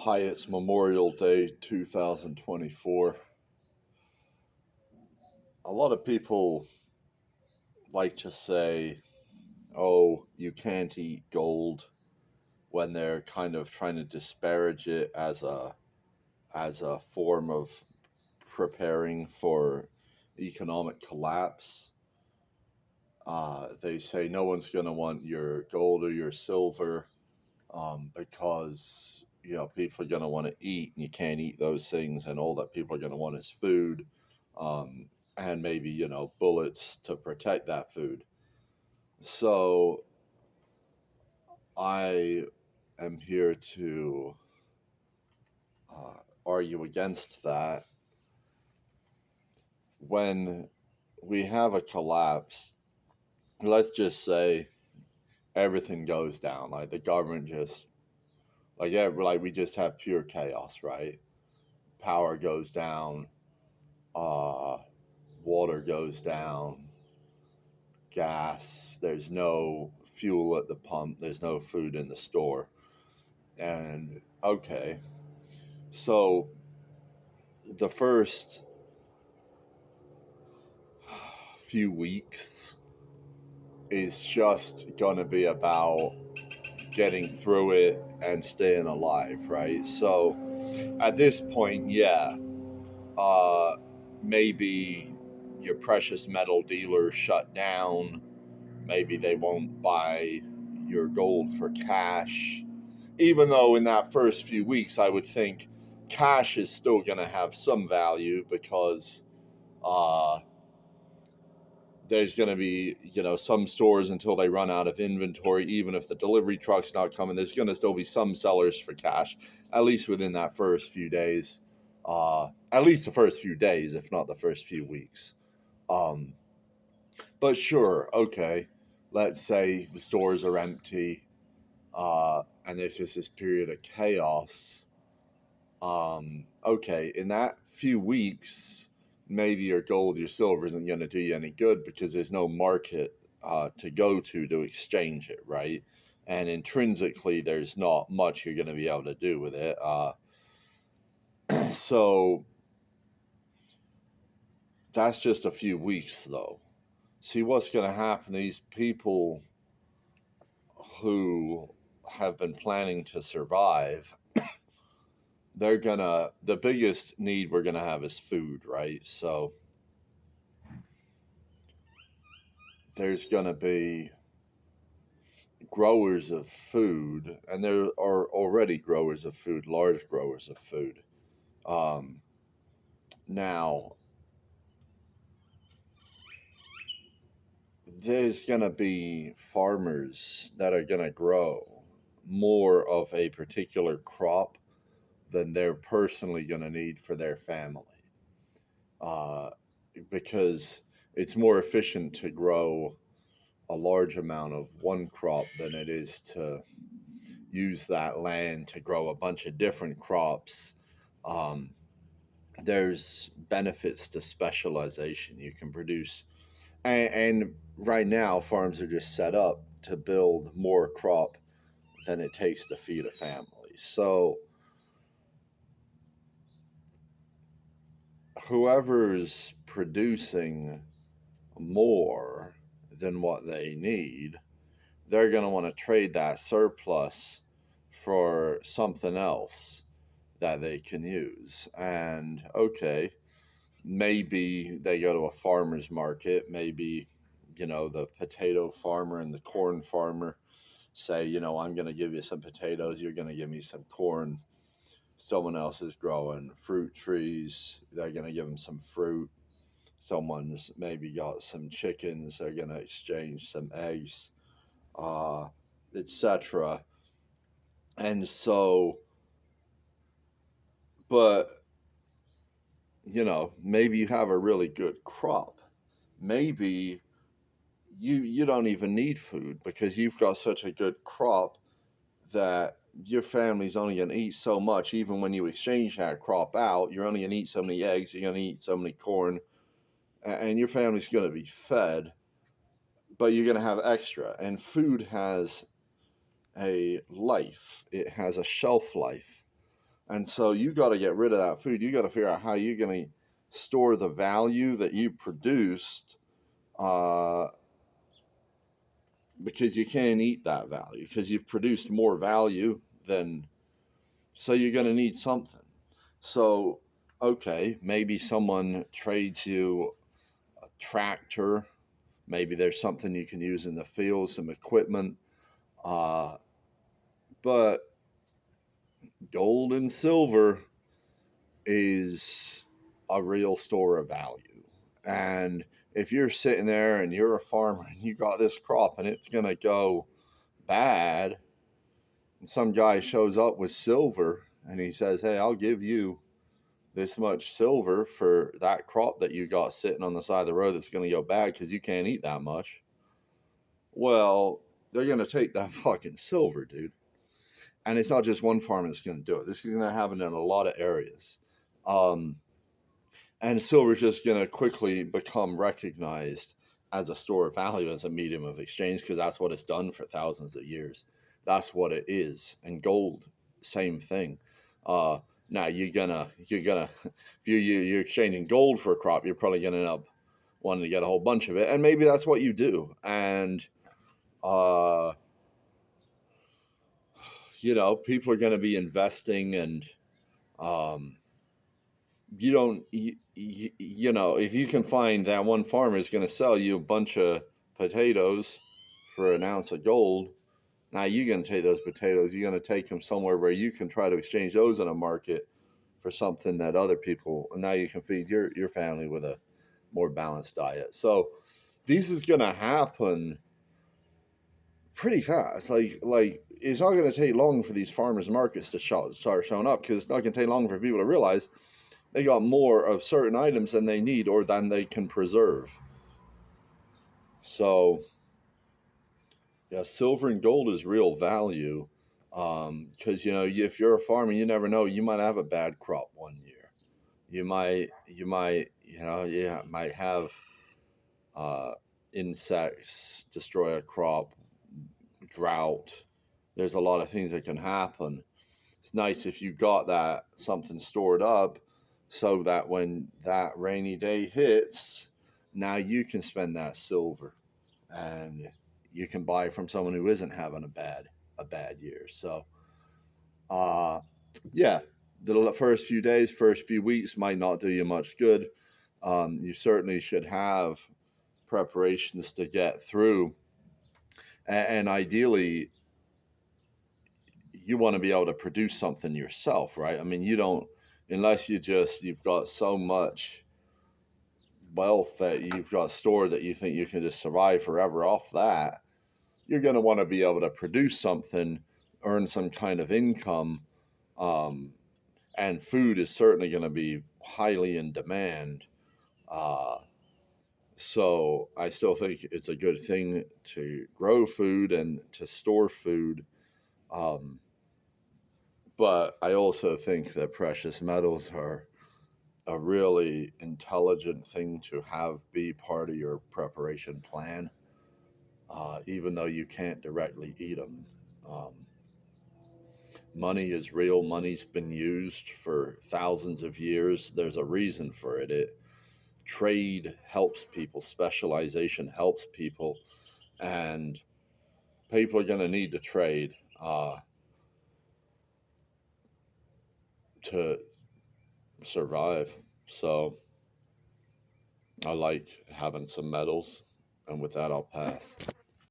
Hi, it's Memorial Day 2024. A lot of people like to say, oh, you can't eat gold when they're kind of trying to disparage it as a form of preparing for economic collapse. They say no one's going to want your gold or your silver because people are going to want to eat, and you can't eat those things, and all that people are going to want is food, um, and maybe bullets to protect that food. So I am here to argue against that. When we have a collapse, let's just say everything goes down, like the government just like we just have pure chaos, right? Power goes down, uh, water goes down, gas, there's no fuel at the pump, there's no food in the store. And okay, so the first few weeks is just going to be about getting through it and staying alive, right? So at this point, yeah, uh, maybe your precious metal dealers shut down. Maybe they won't buy your gold for cash. Even though in that first few weeks, I would think cash is still going to have some value because uh, there's going to be, some stores until they run out of inventory, even if the delivery truck's not coming, there's going to still be some sellers for cash, at least within that first few days. At least the first few days, if not the first few weeks. Um, but sure, okay, let's say the stores are empty, and there's just this period of chaos. Okay, in that few weeks, maybe your gold, your silver isn't going to do you any good because there's no market to go to exchange it, right? And intrinsically, there's not much you're going to be able to do with it. So that's just a few weeks, though. See what's going to happen. These people who have been planning to survive, the biggest need we're gonna have is food, right? So there's gonna be growers of food, and there are already growers of food, large growers of food. Um, Now there's gonna be farmers that are gonna grow more of a particular crop than they're personally gonna need for their family. Uh, because it's more efficient to grow a large amount of one crop than it is to use that land to grow a bunch of different crops. Um, there's benefits to specialization. You can produce, and right now, farms are just set up to build more crop than it takes to feed a family. So, whoever's producing more than what they need, they're going to want to trade that surplus for something else that they can use. And okay, maybe they go to a farmer's market, maybe, the potato farmer and the corn farmer say, I'm going to give you some potatoes, you're going to give me some corn. Someone else is growing fruit trees, they're going to give them some fruit. Someone's maybe got some chickens, they're going to exchange some eggs, uh, etc. And so, but maybe you have a really good crop. Maybe you don't even need food because you've got such a good crop that your family's only going to eat so much. Even when you exchange that crop out, you're only going to eat so many eggs, you're going to eat so many corn, and your family's going to be fed, but you're going to have extra. And food has a life, it has a shelf life. And so you got to get rid of that food. You got to figure out how you're going to store the value that you produced, uh, because you can't eat that value because you've produced more value than, so you're going to need something. So, okay, maybe someone trades you a tractor. Maybe there's something you can use in the field, some equipment. Uh, but gold and silver is a real store of value. And if you're sitting there and you're a farmer and you got this crop and it's going to go bad, and some guy shows up with silver and he says, "Hey, I'll give you this much silver for that crop that you got sitting on the side of the road that's going to go bad because you can't eat that much." Well, they're going to take that fucking silver, dude. And it's not just one farmer that's going to do it. This is going to happen in a lot of areas. And silver is just going to quickly become recognized as a store of value, as a medium of exchange, because that's what it's done for thousands of years. That's what it is. And gold, same thing. Now you're gonna if you're exchanging gold for a crop, you're probably gonna end up wanting to get a whole bunch of it, and maybe that's what you do. And people are going to be investing, and you don't if you can find that one farmer is going to sell you a bunch of potatoes for an ounce of gold, now you're going to take those potatoes, you're going to take them somewhere where you can try to exchange those in a market for something that other people, and now you can feed your family with a more balanced diet. So this is going to happen pretty fast. Like it's not going to take long for these farmers markets to start showing up, because it's not going to take long for people to realize they got more of certain items than they need or than they can preserve. So yeah, silver and gold is real value, because if you're a farmer, you never know, you might have a bad crop one year. You might might have insects destroy a crop, drought. There's a lot of things that can happen. It's nice if you got that something stored up, so that when that rainy day hits, now you can spend that silver, and you can buy from someone who isn't having a bad year. So uh yeah, the first few days, first few weeks might not do you much good. You certainly should have preparations to get through, and ideally you want to be able to produce something yourself, right? I mean, you don't, unless you've got so much wealth that you've got stored that you think you can just survive forever off that. You're going to want to be able to produce something, earn some kind of income, and food is certainly going to be highly in demand. Uh, so I still think it's a good thing to grow food and to store food. Um, but I also think that precious metals are a really intelligent thing to have be part of your preparation plan, even though you can't directly eat them. Um, Money is real. Money's been used for thousands of years. There's a reason for it. Trade helps people. Specialization helps people, and people are going to need to trade to survive. So I like having some metals, and with that, I'll pass.